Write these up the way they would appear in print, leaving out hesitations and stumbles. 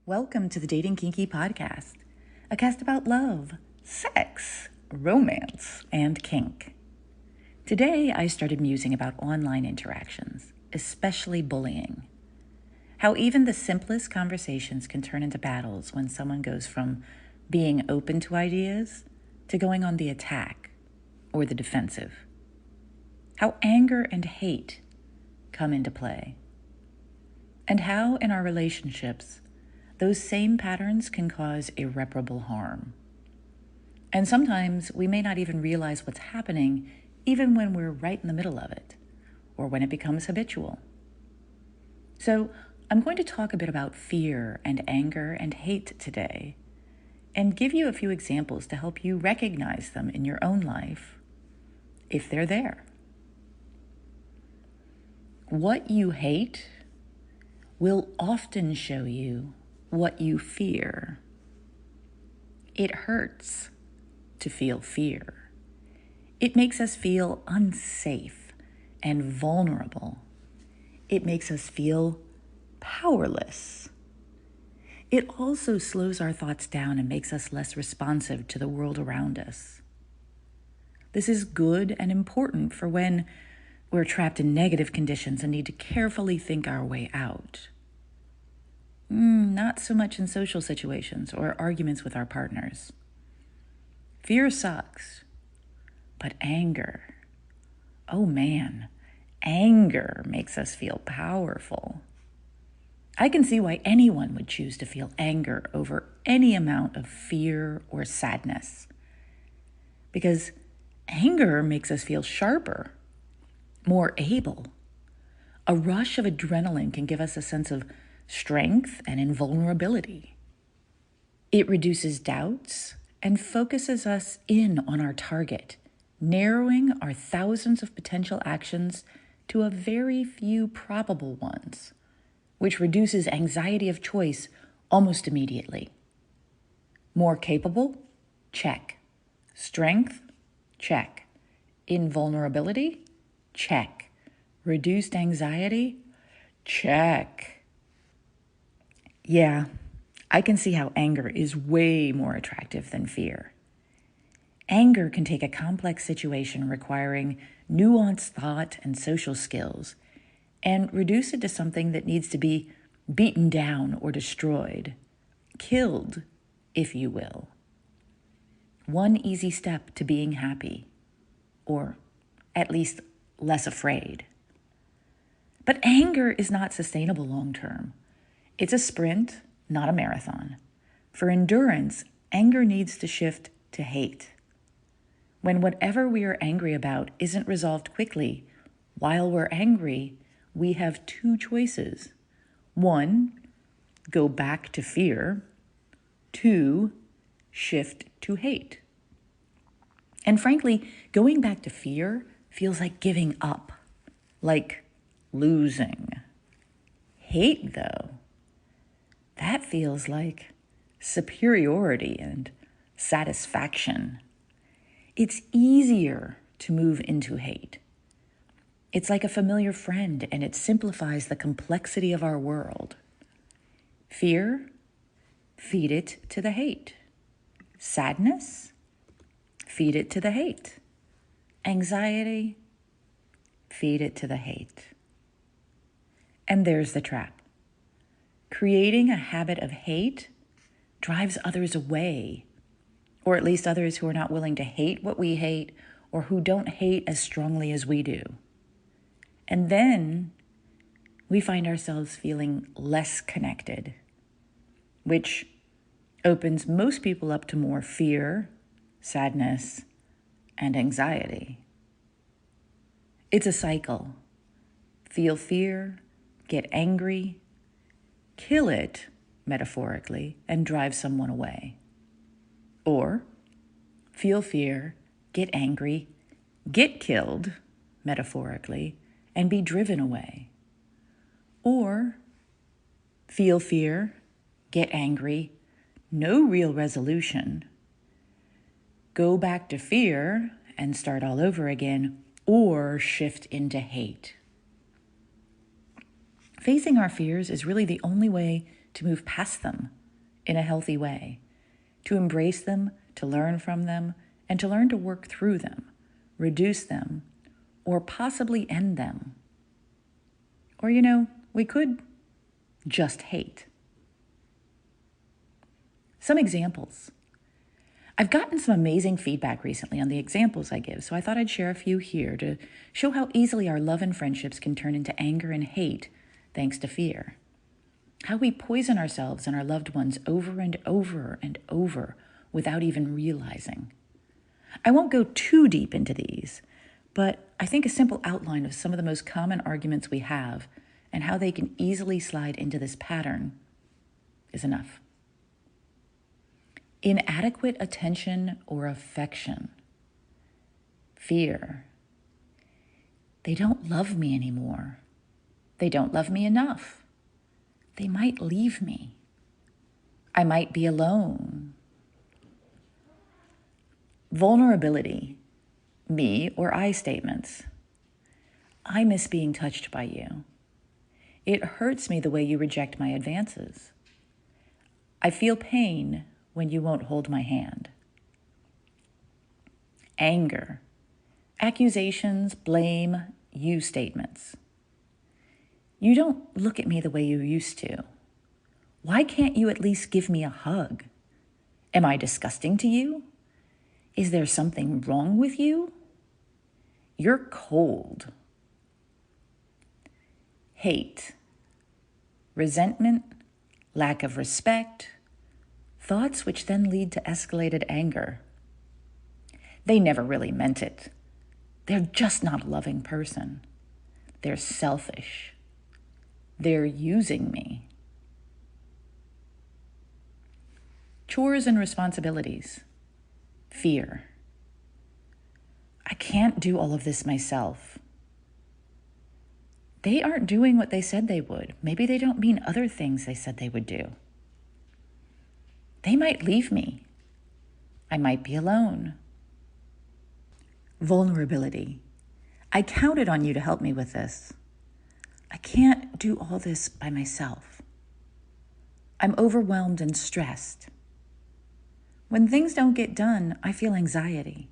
Welcome to the Dating Kinky Podcast, a cast about love, sex, romance, and kink. Today, I started musing about online interactions, especially bullying. How even the simplest conversations can turn into battles when someone goes from being open to ideas to going on the attack or the defensive. How anger and hate come into play. And how in our relationships, those same patterns can cause irreparable harm. And sometimes we may not even realize what's happening even when we're right in the middle of it, or when it becomes habitual. So I'm going to talk a bit about fear and anger and hate today, and give you a few examples to help you recognize them in your own life, if they're there. What you hate will often show you what you fear. It hurts to feel fear. It makes us feel unsafe and vulnerable. It makes us feel powerless. It also slows our thoughts down and makes us less responsive to the world around us. This is good and important for when we're trapped in negative conditions and need to carefully think our way out. Not so much in social situations or arguments with our partners. Fear sucks, but anger, oh man, anger makes us feel powerful. I can see why anyone would choose to feel anger over any amount of fear or sadness, because anger makes us feel sharper, more able. A rush of adrenaline can give us a sense of strength and invulnerability. It reduces doubts and focuses us in on our target, narrowing our thousands of potential actions to a very few probable ones, which reduces anxiety of choice almost immediately. More capable? Check. Strength? Check. Invulnerability? Check. Reduced anxiety? Check. Yeah, I can see how anger is way more attractive than fear. Anger can take a complex situation requiring nuanced thought and social skills and reduce it to something that needs to be beaten down or destroyed, killed, if you will. One easy step to being happy, or at least less afraid. But anger is not sustainable long term. It's a sprint, not a marathon. For endurance, anger needs to shift to hate. When whatever we are angry about isn't resolved quickly, while we're angry, we have two choices. 1, go back to fear. 2, shift to hate. And frankly, going back to fear feels like giving up, like losing. Hate, though, that feels like superiority and satisfaction. It's easier to move into hate. It's like a familiar friend, and it simplifies the complexity of our world. Fear, feed it to the hate. Sadness, feed it to the hate. Anxiety, feed it to the hate. And there's the trap. Creating a habit of hate drives others away, or at least others who are not willing to hate what we hate or who don't hate as strongly as we do. And then we find ourselves feeling less connected, which opens most people up to more fear, sadness, and anxiety. It's a cycle. Feel fear, get angry, kill it, metaphorically, and drive someone away. Or feel fear, get angry, get killed, metaphorically, and be driven away. Or feel fear, get angry, no real resolution, go back to fear and start all over again, or shift into hate. Facing our fears is really the only way to move past them in a healthy way, to embrace them, to learn from them, and to learn to work through them, reduce them, or possibly end them. Or, we could just hate. Some examples. I've gotten some amazing feedback recently on the examples I give, so I thought I'd share a few here to show how easily our love and friendships can turn into anger and hate thanks to fear. How we poison ourselves and our loved ones over and over and over without even realizing. I won't go too deep into these, but I think a simple outline of some of the most common arguments we have and how they can easily slide into this pattern is enough. Inadequate attention or affection. Fear. They don't love me anymore. They don't love me enough. They might leave me. I might be alone. Vulnerability. Me or I statements. I miss being touched by you. It hurts me the way you reject my advances. I feel pain when you won't hold my hand. Anger. Accusations, blame, you statements. You don't look at me the way you used to. Why can't you at least give me a hug? Am I disgusting to you? Is there something wrong with you? You're cold. Hate. Resentment, lack of respect, thoughts which then lead to escalated anger. They never really meant it. They're just not a loving person. They're selfish. They're using me. Chores and responsibilities. Fear. I can't do all of this myself. They aren't doing what they said they would. Maybe they don't mean other things they said they would do. They might leave me. I might be alone. Vulnerability. I counted on you to help me with this. I can't do all this by myself. I'm overwhelmed and stressed. When things don't get done, I feel anxiety.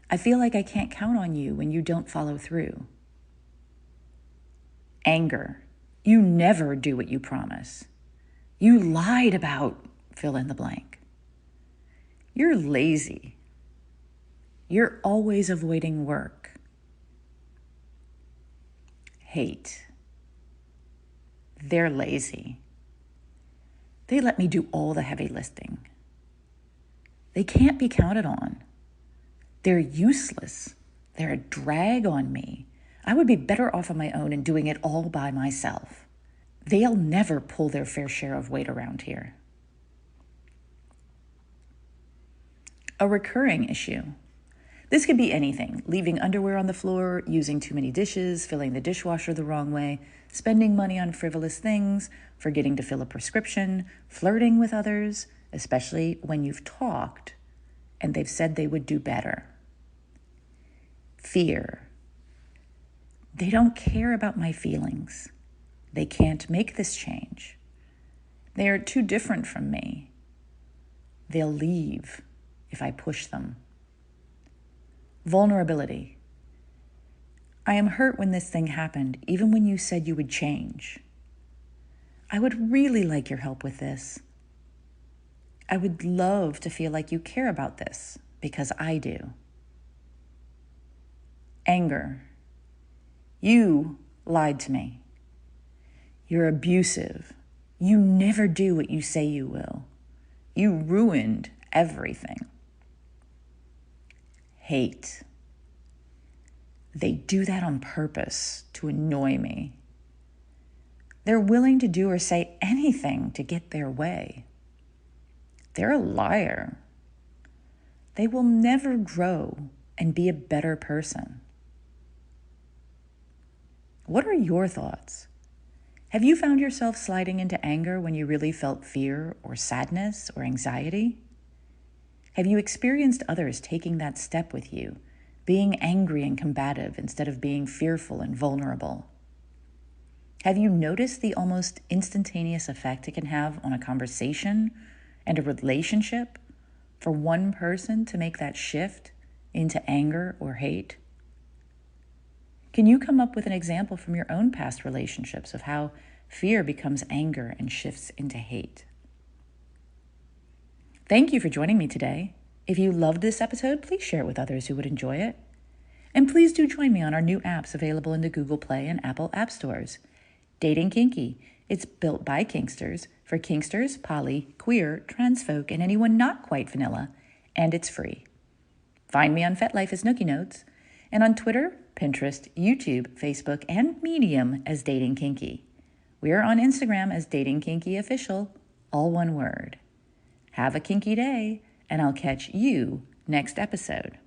I feel like I can't count on you when you don't follow through. Anger. You never do what you promise. You lied about fill in the blank. You're lazy. You're always avoiding work. Hate. They're lazy. They let me do all the heavy lifting. They can't be counted on. They're useless. They're a drag on me. I would be better off on my own and doing it all by myself. They'll never pull their fair share of weight around here. A recurring issue. This could be anything: leaving underwear on the floor, using too many dishes, filling the dishwasher the wrong way, spending money on frivolous things, forgetting to fill a prescription, flirting with others, especially when you've talked and they've said they would do better. Fear. They don't care about my feelings. They can't make this change. They are too different from me. They'll leave if I push them. Vulnerability. I am hurt when this thing happened, even when you said you would change. I would really like your help with this. I would love to feel like you care about this, because I do. Anger. You lied to me. You're abusive. You never do what you say you will. You ruined everything. Hate. They do that on purpose to annoy me. They're willing to do or say anything to get their way. They're a liar. They will never grow and be a better person. What are your thoughts? Have you found yourself sliding into anger when you really felt fear or sadness or anxiety? Have you experienced others taking that step with you, being angry and combative instead of being fearful and vulnerable? Have you noticed the almost instantaneous effect it can have on a conversation and a relationship for one person to make that shift into anger or hate? Can you come up with an example from your own past relationships of how fear becomes anger and shifts into hate? Thank you for joining me today. If you loved this episode, please share it with others who would enjoy it. And please do join me on our new apps available in the Google Play and Apple App Stores. Dating Kinky. It's built by Kinksters for Kinksters, poly, queer, trans folk, and anyone not quite vanilla, and it's free. Find me on FetLife as Nookie Notes, and on Twitter, Pinterest, YouTube, Facebook, and Medium as Dating Kinky. We are on Instagram as Dating Kinky Official, all one word. Have a kinky day, and I'll catch you next episode.